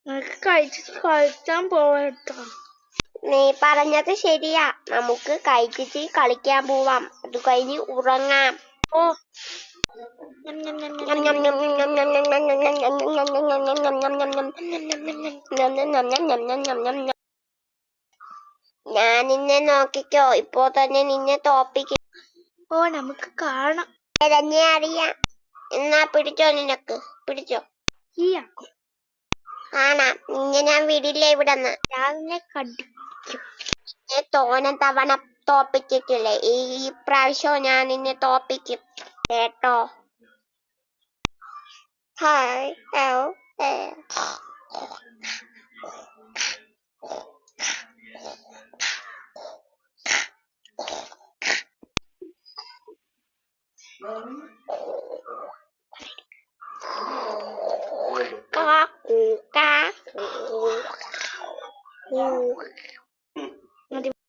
നിനക്ക് കഴിച്ചിട്ട് കളിക്കാൻ പോവട്ടോ. നീ പറഞ്ഞത് ശരിയാ, നമുക്ക് കഴിച്ചിട്ട് കളിക്കാൻ പോവാം, അത് കഴിഞ്ഞ് ഉറങ്ങാം. ഓ ഞാൻ നിന്നെ നോക്കിക്കോ, ഇപ്പോ തന്നെ നിന്നെ തോപ്പിക്കും. ഓ നമുക്ക് കാണാം. തന്നെ അറിയാം. എന്നാ പിടിച്ചോ, നിനക്ക് പിടിച്ചോ. ഈയാക്കും കാണാം, നിന്നെ ഞാൻ വിടില്ല ഇവിടെന്ന്. ഞാൻ നിന്നെ കടിക്കും. നിന്നെ തോനെ തവണ തോപ്പിച്ചിട്ടില്ലേ, ഈ പ്രാവശ്യം ഞാൻ നിന്നെ തോപ്പിക്കും കേട്ടോ. ഹായ് കാക്കു.